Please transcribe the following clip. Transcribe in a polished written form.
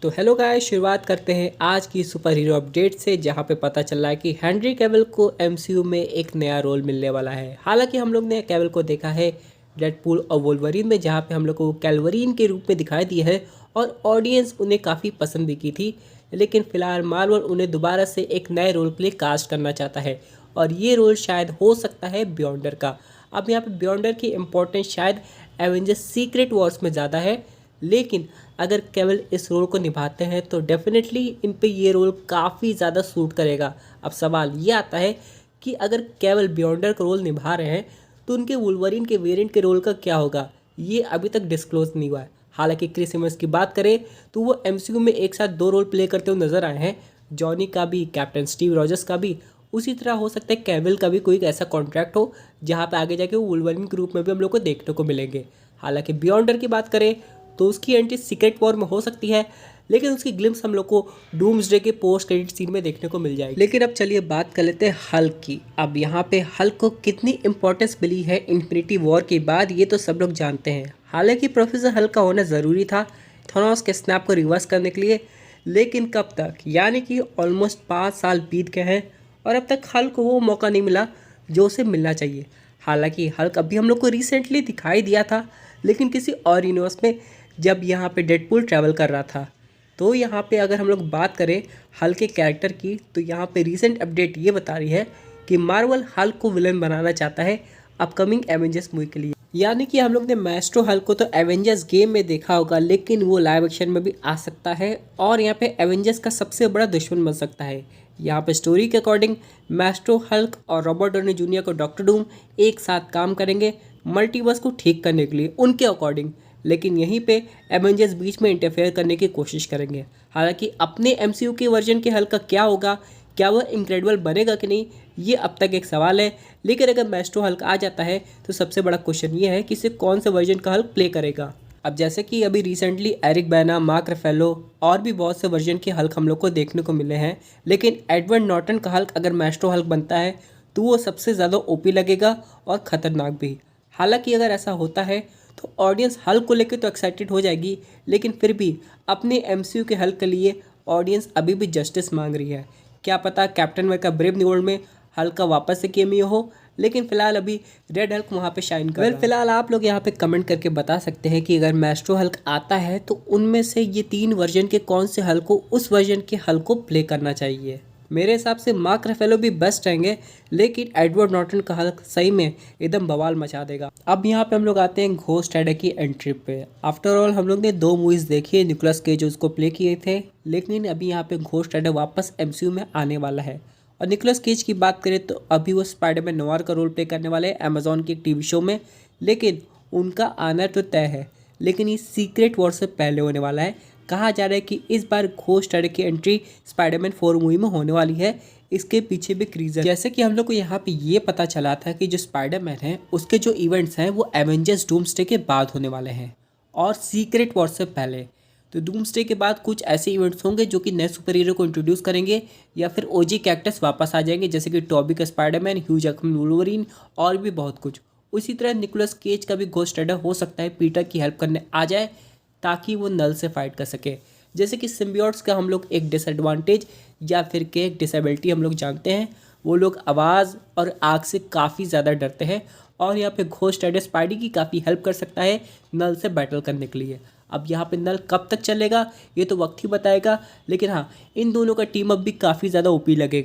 तो hello guys, शुरुआत करते हैं आज की सुपर हीरो अपडेट से, जहां पे पता चल रहा है कि हेनरी कैविल को एमसीयू में एक नया रोल मिलने वाला है। हालांकि हम लोग ने कैविल को देखा है डेडपूल और वोल्वरीन में, जहां पे हम लोग को कैल्वरीन के रूप में दिखाई दिया है और ऑडियंस उन्हें काफ़ी पसंद भी की थी। लेकिन फिलहाल मार्वल उन्हें दोबारा से एक नए रोल के लिए कास्ट करना चाहता है और ये रोल शायद हो सकता है बियॉन्डर का। अब यहाँ पे बियॉन्डर की इम्पोर्टेंस शायद एवेंजर्स सीक्रेट वॉर्स में ज़्यादा है, लेकिन अगर केवल इस रोल को निभाते हैं तो डेफिनेटली इन पे ये रोल काफ़ी ज़्यादा सूट करेगा। अब सवाल ये आता है कि अगर केवल बियॉन्डर का रोल निभा रहे हैं तो उनके वुल्वरीन के वेरिएंट के रोल का क्या होगा, ये अभी तक डिस्क्लोज नहीं हुआ है। हालांकि क्रिस इवंस की बात करें तो वो एमसीयू में एक साथ दो रोल प्ले करते हुए नजर आए हैं, जॉनी का भी, कैप्टन स्टीव रॉजर्स का भी। उसी तरह हो सकता है कैविल का भी कोई ऐसा कॉन्ट्रैक्ट हो जहाँ पे आगे जाके वो वुल्वरीन के रूप में भी हम लोग को देखने को मिलेंगे। हालांकि बियॉन्डर की बात करें तो उसकी एंट्री सीक्रेट वॉर में हो सकती है, लेकिन उसकी ग्लिम्स हम लोग को डूम्सडे के पोस्ट क्रेडिट सीन में देखने को मिल जाएगी। लेकिन अब चलिए बात कर लेते हैं हल्क की। अब यहाँ पे हल्क को कितनी इंपॉर्टेंस मिली है इन्फिनिटी वॉर के बाद, ये तो सब लोग जानते हैं। हालांकि प्रोफेसर हल्क का होना ज़रूरी था थोनोस के स्नैप को रिवर्स करने के लिए, लेकिन कब तक, यानी कि ऑलमोस्ट 5 साल बीत गए हैं और अब तक हल्क को वो मौका नहीं मिला जो उसे मिलना चाहिए। हालांकि हल्क अभी हम लोग को रिसेंटली दिखाई दिया था, लेकिन किसी और यूनिवर्स में, जब यहाँ पे डेडपूल ट्रैवल कर रहा था। तो यहाँ पे अगर हम लोग बात करें हल्क के कैरेक्टर की, तो यहाँ पे रीसेंट अपडेट ये बता रही है कि मार्वल हल्क को विलन बनाना चाहता है अपकमिंग एवेंजर्स मूवी के लिए। यानी कि हम लोग ने मैस्ट्रो हल्क को तो एवेंजर्स गेम में देखा होगा, लेकिन वो लाइव एक्शन में भी आ सकता है और यहाँ पे एवेंजर्स का सबसे बड़ा दुश्मन बन सकता है। यहाँ पे स्टोरी के अकॉर्डिंग मैस्ट्रो हल्क और रॉबर्ट डॉनी जूनियर को डॉक्टर डूम एक साथ काम करेंगे मल्टीवर्स को ठीक करने के लिए उनके अकॉर्डिंग, लेकिन यहीं पे एवेंजर्स बीच में इंटरफेयर करने की कोशिश करेंगे। हालांकि अपने एमसीयू के वर्जन के हल्क का क्या होगा, क्या वह इनक्रेडिबल बनेगा कि नहीं, ये अब तक एक सवाल है। लेकिन अगर मैस्ट्रो हल्क आ जाता है तो सबसे बड़ा क्वेश्चन ये है कि इसे कौन से वर्जन का हल्क प्ले करेगा। अब जैसे कि अभी रिसेंटली एरिक बैना, मार्क रफेलो और भी बहुत से वर्जन के हल्क हम लोग को देखने को मिले हैं, लेकिन एडवर्ड नॉर्टन का हल्क अगर मैस्ट्रो हल्क बनता है तो वो सबसे ज़्यादा ओपी लगेगा और ख़तरनाक भी। हालांकि अगर ऐसा होता है तो ऑडियंस हल्क को लेकर तो एक्साइटेड हो जाएगी, लेकिन फिर भी अपने एमसीयू के हल्क के लिए ऑडियंस अभी भी जस्टिस मांग रही है। क्या पता captain America brave new world में हल्क का वापस से कैमियो हो, लेकिन फिलहाल अभी रेड हल्क वहाँ पे शाइन कर रहा है। फिलहाल आप लोग यहाँ पे कमेंट करके बता सकते हैं कि अगर मैस्ट्रो हल्क आता है तो उनमें से ये 3 वर्जन के कौन से हल्क को उस वर्जन के हल्क को प्ले करना चाहिए। मेरे हिसाब से मार्क रफेलो भी बेस्ट रहेंगे, लेकिन एडवर्ड नॉर्टन का हल्क सही में एकदम बवाल मचा देगा। अब यहाँ पे हम लोग आते हैं घोस्ट राइडर की एंट्री पे। आफ्टर ऑल हम लोग ने 2 मूवीज़ देखी है, निकोलस केज उसको प्ले किए थे, लेकिन अभी यहाँ पे घोस्ट राइडर वापस एमसीयू में आने वाला है। और निकोलस केज की बात करें तो अभी वो स्पाइडरमैन नोवार का रोल प्ले करने वाले हैं अमेजॉन की एक टीवी शो में, लेकिन उनका आना तो तय है, लेकिन ये सीक्रेट वॉर से पहले होने वाला है। कहा जा रहा है कि इस बार घोस्ट राइडर की एंट्री स्पाइडरमैन 4 मूवी में होने वाली है। इसके पीछे भी एक रीज़न, जैसे कि हम लोग को यहाँ पे ये पता चला था कि जो स्पाइडरमैन है उसके जो इवेंट्स हैं वो एवेंजर्स डूम्सडे के बाद होने वाले हैं और सीक्रेट वॉर से पहले। तो डूम्सडे के बाद कुछ ऐसे इवेंट्स होंगे जो कि नए सुपर हीरो को इंट्रोड्यूस करेंगे, या फिर ओजी कैरेक्टर्स वापस आ जाएंगे, जैसे कि टॉबी का स्पाइडरमैन, ह्यू जैकमैन वुल्वरीन और भी बहुत कुछ। उसी तरह निकोलस केज का भी घोस्ट राइडर हो सकता है पीटर की हेल्प करने आ जाए ताकि वो नल से फाइट कर सके। जैसे कि सिम्बियोट्स का हम लोग एक डिसएडवांटेज या फिर के एक डिसेबिलिटी हम लोग जानते हैं, वो लोग आवाज़ और आग से काफ़ी ज़्यादा डरते हैं, और यहाँ पे घोस्ट राइडर स्पाइडी की काफ़ी हेल्प कर सकता है नल से बैटल करने के लिए। अब यहाँ पे नल कब तक चलेगा ये तो वक्त ही बताएगा, लेकिन हाँ, इन दोनों का टीम अप भी काफ़ी ज़्यादा ओपी लगेगा।